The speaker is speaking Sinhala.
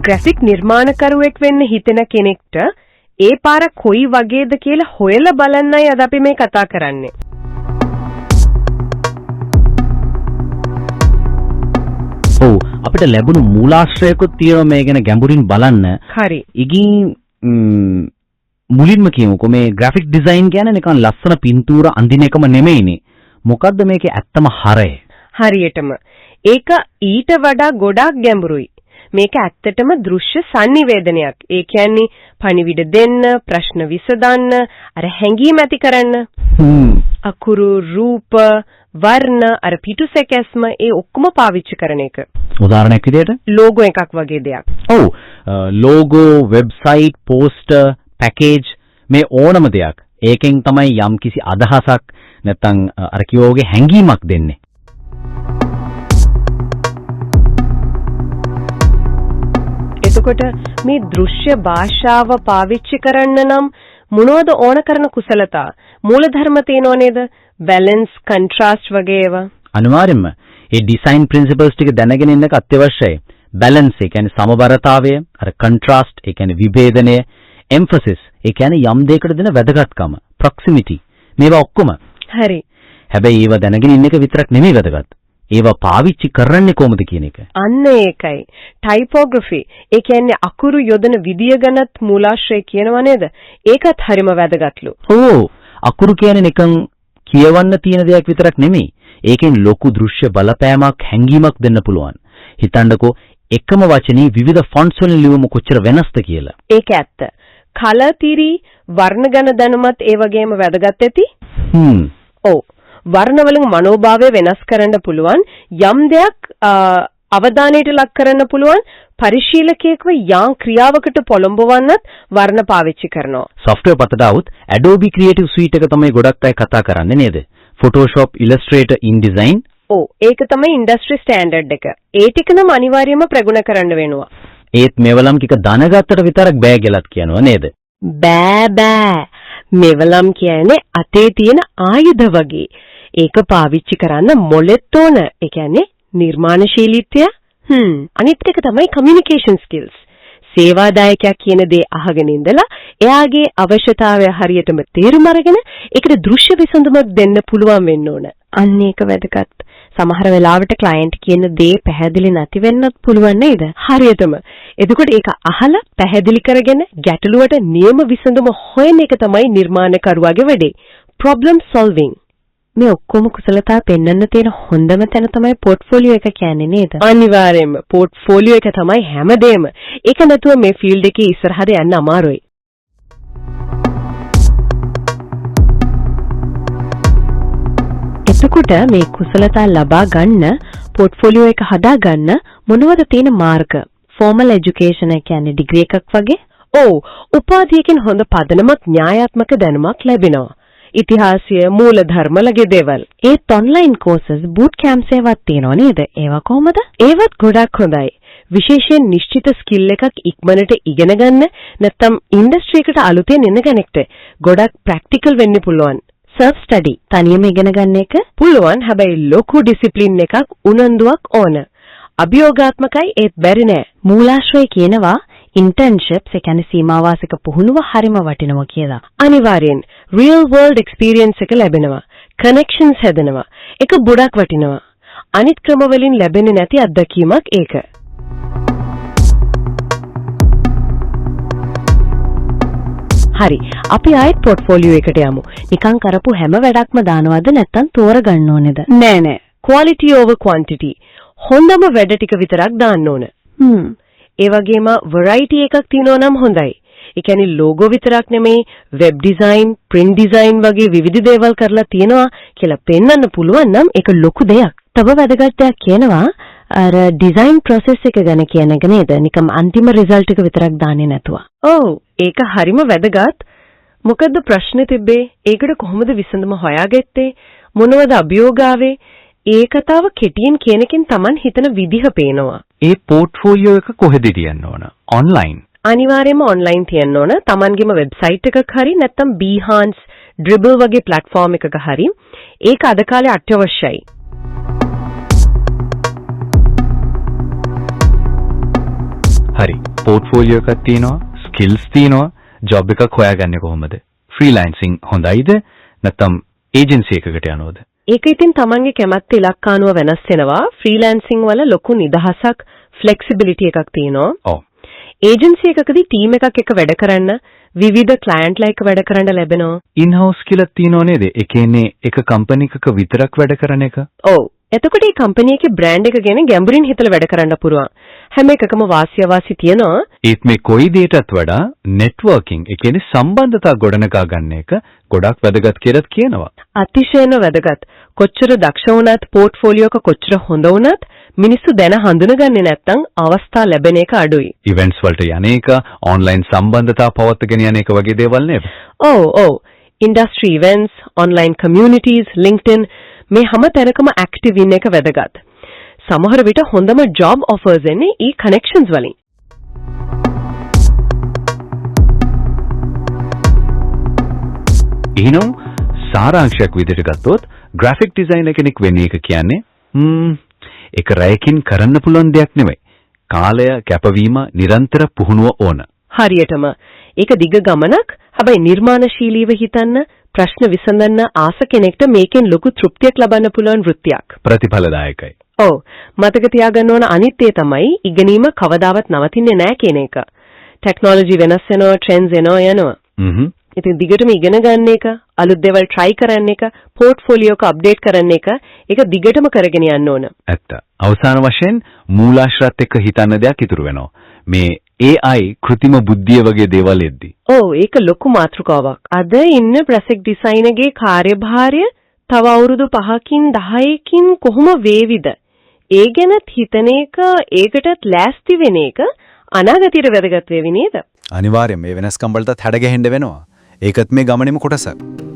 ග්‍රැෆික් නිර්මාණකරුවෙක් වෙන්න හිතෙන කෙනෙක්ට ඒ පාර කොයි වගේද කියලා හොයලා බලන්නයි අද අපි මේ කතා කරන්නේ. ඔව් අපිට ලැබුණු මූලාශ්‍රයකුත් තියෙනවා මේ ගැන ගැඹුරින් බලන්න. හරි. ඉගින් මුලින්ම කියමුකෝ මේ ග්‍රැෆික් ඩිසයින් කියන්නේ නිකන් ලස්සන පින්තූර අඳින එකම නෙමෙයිනේ. මොකද්ද මේකේ ඇත්තම හරය? හරියටම. ඒක ඊට වඩා ගොඩාක් ගැඹුරුයි. මේක ඇත්තටම දෘශ්‍ය sannivedanayak. ඒ කියන්නේ පණිවිඩ දෙන්න, ප්‍රශ්න විසඳන්න, අර හැඟීම් ඇති කරන්න. අකුරු, රූප, වර්ණ, අර පිටුසැකැස්ම ඒ ඔක්කොම පාවිච්චි කරන එක. උදාහරණයක් විදියට ලෝගෝ එකක් වගේ දෙයක්. ඔව්. ලෝගෝ, වෙබ්සයිට්, පෝස්ටර්, පැකේජ් මේ ඕනම දෙයක්. ඒකෙන් තමයි යම් කිසි අදහසක් නැත්නම් අර කියෝගේ හැඟීමක් දෙන්නේ. එතකොට මේ දෘශ්‍ය භාෂාව පාවිච්චි කරන්න නම් මොනවද ඕන කරන කුසලතා? මූලධර්ම තියෙනව නේද? බැලන්ස්, කන්ට්‍රාස්ට් වගේ ඒවා. අනිවාර්යෙන්ම මේ ඩිසයින් ප්‍රින්සිපල්ස් ටික දැනගෙන ඉන්න එක අත්‍යවශ්‍යයි. බැලන්ස් ඒ කියන්නේ සමබරතාවය, අර කන්ට්‍රාස්ට් ඒ කියන්නේ විභේදනය, එම්ෆසිස් ඒ කියන්නේ යම් දෙයකට දෙන වැදගත්කම, ප්‍රොක්සිමිටි මේවා ඔක්කොම. හරි. හැබැයි ඒවා දැනගෙන ඉන්න එක විතරක් නෙමෙයි වැදගත්. ඒවා පාවිච්චි කරන්නේ කොහොමද කියන එක. අන්න ඒකයි. ටයිපෝග්‍රැෆි ඒ කියන්නේ අකුරු යොදන විදිය ගැනත් මූලාශ්‍රය කියනවා නේද? ඒකත් හරිම වැදගත්ලු. ඕ අකුරු කියන්නේ නිකන් කියවන්න තියෙන දෙයක් විතරක් නෙමෙයි. ඒකෙන් ලොකු දෘශ්‍ය බලපෑමක්, හැඟීමක් දෙන්න පුළුවන්. හිතන්නකෝ එකම වචනේ විවිධ ෆොන්ට්ස් වලින් ලියවම කොච්චර වෙනස්ද කියලා. ඒක ඇත්ත. කලර් තිරි, වර්ණ ගණ දැනුමත් ඒ වගේම වැදගත් ඇති. ඔව්. වර්ණ වලින් මනෝභාවය වෙනස් කරන්න පුළුවන්. යම් දෙයක් අවධානයට ලක් කරන්න පුළුවන්. පරිශීලකයෙක්ව යම් ක්‍රියාවකට පොළඹවන්නත් වර්ණ පාවිච්චි කරනවා. software පතට આવුත් Adobe Creative Suite එක තමයි ගොඩක් අය කතා කරන්නේ නේද? Photoshop, Illustrator, InDesign. ඔව් ඒක තමයි ඉන්ඩස්ට්‍රි ස්ටෑන්ඩඩ් එක. ඒ ටික නම් අනිවාර්යයෙන්ම ප්‍රගුණ කරන්න වෙනවා. ඒත් මේවලම් ටික දැනගත්තට විතරක් බෑ කියලාත් කියනවා නේද? බෑ. මෙවලම් කියන්නේ අතේ තියෙන ආයුධ වගේ. ඒක පාවිච්චි කරන්න මොලෙත් ඕන. ඒ කියන්නේ නිර්මාණශීලීත්වය. අනිත් එක තමයි කමියුනිකේෂන් ස්කිල්ස්. සේවාදායකයා කියන දේ අහගෙන ඉඳලා එයාගේ අවශ්‍යතාවය හරියටම තේරුම් අරගෙන ඒකට දෘශ්‍ය විසඳුමක් දෙන්න පුළුවන් වෙන්න ඕන. අන්න ඒක වැදගත්. සමහර වෙලාවට ක්ලයන්ට් කියන දේ පැහැදිලි නැති වෙන්නත් පුළුවන් නේද? හරියටම. එතකොට ඒක අහලා පැහැදිලි කරගෙන ගැටලුවට නියම විසඳුම හොයන එක තමයි නිර්මාණකරුවාගේ වැඩේ. problem solving. මේ ඔක්කොම කුසලතා පෙන්වන්න තියෙන හොඳම තැන තමයි පෝර්ට්ෆෝලියෝ එක කියන්නේ නේද? අනිවාර්යයෙන්ම පෝර්ට්ෆෝලියෝ එක තමයි හැමදේම. ඒක නැතුව මේ ෆීල්ඩ් එකේ ඉස්සරහට යන්න අමාරුයි. එතකොට මේ කුසලතා ලබා ගන්න පෝර්ට්ෆෝලියෝ එක හදා ගන්න මොනවද තියෙන මාර්ග? ෆෝමල් එජුකේෂන් එක කියන්නේ ඩිග්‍රී එකක් වගේ? ඔව්. උපාධියකින් හොඳ පදනමක්, න්‍යායාත්මක දැනුමක් ලැබෙනවා. ඉතිහාසය, මූලධර්ම ලගේ දේවල්. ඒත් ඔන්ලයින් කෝසස්, බූට් කැම්ප්ස් ඒවත් තියෙනවා නේද? ඒවා කොහමද? ඒවත් ගොඩක් හොඳයි. විශේෂයෙන් නිශ්චිත ස්කිල් එකක් ඉක්මනට ඉගෙන ගන්න නැත්නම් ඉන්ඩස්ට්‍රි එකට අලුතෙන් එන කෙනෙක්ට ගොඩක් ප්‍රැක්ටිකල් වෙන්න පුළුවන්. self study තනියම ඉගෙන ගන්න එක පුළුවන්. හැබැයි ලොකු ඩිසිප්ලින් එකක්, උනන්දුවක් ඕන. අභියෝගාත්මකයි ඒත් බැරි නෑ. මූලාශ්‍රය කියනවා internships ඒ කියන්නේ සීමාවාසික පුහුණුව හරිම වටිනවා කියලා. අනිවාර්යෙන් real world experience එක ලැබෙනවා. connections හැදෙනවා. ඒක ගොඩක් වටිනවා. අනිත් ක්‍රම වලින් ලැබෙන්නේ නැති අත්දැකීමක් ඒක. හරි. අපි ආයෙත් පෝර්ට්ෆෝලියෝ එකට යමු. නිකන් කරපු හැම වැඩක්ම දානවද නැත්නම් තෝරගන්න ඕනේද? නෑ. quality over quantity. හොඳම වැඩ ටික විතරක් දාන්න ඕන. ඒ වගේම variety එකක් තියෙනවා නම් හොඳයි. ඒ කියන්නේ logo විතරක් නෙමෙයි, web design, print design වගේ විවිධ දේවල් කරලා තියෙනවා කියලා පෙන්වන්න පුළුවන් නම් ඒක ලොකු දෙයක්. තව වැදගත් දෙයක් කියනවා අර design process එක ගැන කියන එක නේද? නිකම් අන්තිම result එක විතරක් දාන්නේ නැතුව. ඔව්, ඒක හරිම වැදගත්. මොකද්ද ප්‍රශ්නේ තිබ්බේ? ඒකට කොහොමද විසඳුම හොයාගත්තේ? මොනවද අභියෝග ආවේ? ඒ කතාව කෙටියෙන් කියනකින් Taman හිතන විදිහ පේනවා. ඒ පෝර්ට්ෆෝලියෝ එක කොහෙද තියන්න ඕන? ඔන්ලයින්. අනිවාර්යයෙන්ම ඔන්ලයින් තියන්න ඕන. Tamanගේම වෙබ්සයිට් එකක හරි නැත්නම් Behance, Dribbble වගේ platform එකක හරි. ඒක අද කාලේ අත්‍යවශ්‍යයි. හරි. පෝර්ට්ෆෝලියෝ එකක් තියෙනවා, ස්කිල්ස් තියෙනවා, ජොබ් එකක් හොයාගන්නේ කොහොමද? ෆ්‍රීලැන්සින් හොඳයිද? නැත්නම් ඒජන්සි එකකට යනවද? ඒක ඉතින් තමන්ගේ කැමැත්ත ඉලක්කානුව වෙනස් වෙනවා. ෆ්‍රීලැන්සින් වල ලොකු නිදහසක්, ෆ්ලෙක්සිබිලිටි එකක් තියෙනවා. ඔව්. ඒජන්සි එකකදී ටීම් එකක් එක්ක වැඩ කරන්න, විවිධ ක්ලයන්ට්ලා එක්ක වැඩ කරන්න ලැබෙනවා. ඉන්-හවුස් කියලා තියෙනව නේද? ඒ කියන්නේ එක කම්පැනි එකක විතරක් වැඩ කරන එක. ඔව්. එතකොට මේ කම්පැනි එකේ බ්‍රෑන්ඩ් එක ගැන ගැඹුරින් හිතලා වැඩ කරන්න පුළුවන්. හැම එකකම වාසිය අවාසි තියෙනවා. ඒත් මේ කොයි දෙයකටත් වඩා නෙට්වර්කින්, ඒ කියන්නේ සම්බන්ධතා ගොඩනගා ගන්න එක ගොඩක් වැදගත් කියලා කියනවා. අතිශයින්ම වැදගත්. කොච්චර දක්ෂ වුණත්, පෝර්ට්ෆෝලියෝ එක කොච්චර හොඳ වුණත් මිනිස්සු දැන හඳුනගන්නේ නැත්නම් අවස්ථා ලැබෙන එක අඩුයි. ඉවෙන්ට්ස් වලට යන එක, ඔන්ලයින් සම්බන්ධතා පවත්වාගෙන යන එක වගේ දේවල් නේද? ඔව්. Industry events, online communities, LinkedIn මේ හැම තැනකම ඇක්ටිව් ඉන්න එක වැදගත්. සමහර විට හොඳම ජොබ් ඔෆර්ස් එන්නේ ඊ කනෙක්ෂන්ස් වලින්. එහෙනම් සාරාංශයක් විදිහට ගත්තොත් ග්‍රැෆික් ඩිසයිනර් කෙනෙක් වෙන්න එක කියන්නේ ඒක රැයකින් කරන්න පුළුවන් දෙයක් නෙවෙයි. කාලය, කැපවීම, නිරන්තර පුහුණුව ඕන. හරියටම. ඒක දිග ගමනක්. හැබැයි නිර්මාණශීලීව හිතන්න, ප්‍රශ්න විසඳන්න ආස කෙනෙක්ට මේකෙන් ලොකු තෘප්තියක් ලබන්න පුළුවන් වෘත්තියක්. ප්‍රතිඵලදායකයි. ඔව්. මතක තියාගන්න ඕන අනිත් දේ තමයි ඉගෙනීම කවදාවත් නවතින්නේ නැහැ කියන එක. ටෙක්නොලොජි වෙනස් වෙනවා, ට්‍රෙන්ඩ්ස් එනවා යනවා. ඉතින් දිගටම ඉගෙන ගන්න එක, අලුත් දේවල් try කරන්න එක, පෝර්ට්ෆෝලියෝ එක අප්ඩේට් කරන්න එක, ඒක දිගටම කරගෙන යන්න ඕන. ඇත්ත. අවසාන වශයෙන් මූලාශ්‍රත් එක්ක හිතන්න දෙයක් ඉතුරු වෙනවා. මේ AI කෘතිම බුද්ධිය වගේ දේවල් එද්දි. ඔව්, ඒක ලොකු මාතෘකාවක්. අද ඉන්න ග්‍රැෆික් ඩිසයිනර්ගේ කාර්යභාරය තව අවුරුදු 5කින් 10කින් කොහොම වේවිද? ඒ ගැනත් හිතන එක, ඒකටත් ලෑස්ති වෙන එක අනාගතයට වැදගත් වෙවි නේද? අනිවාර්යයෙන් මේ වෙනස්කම් වලටත් හැඩ ගැහෙන්න වෙනවා. ඒකත් මේ ගමනේම කොටසක්.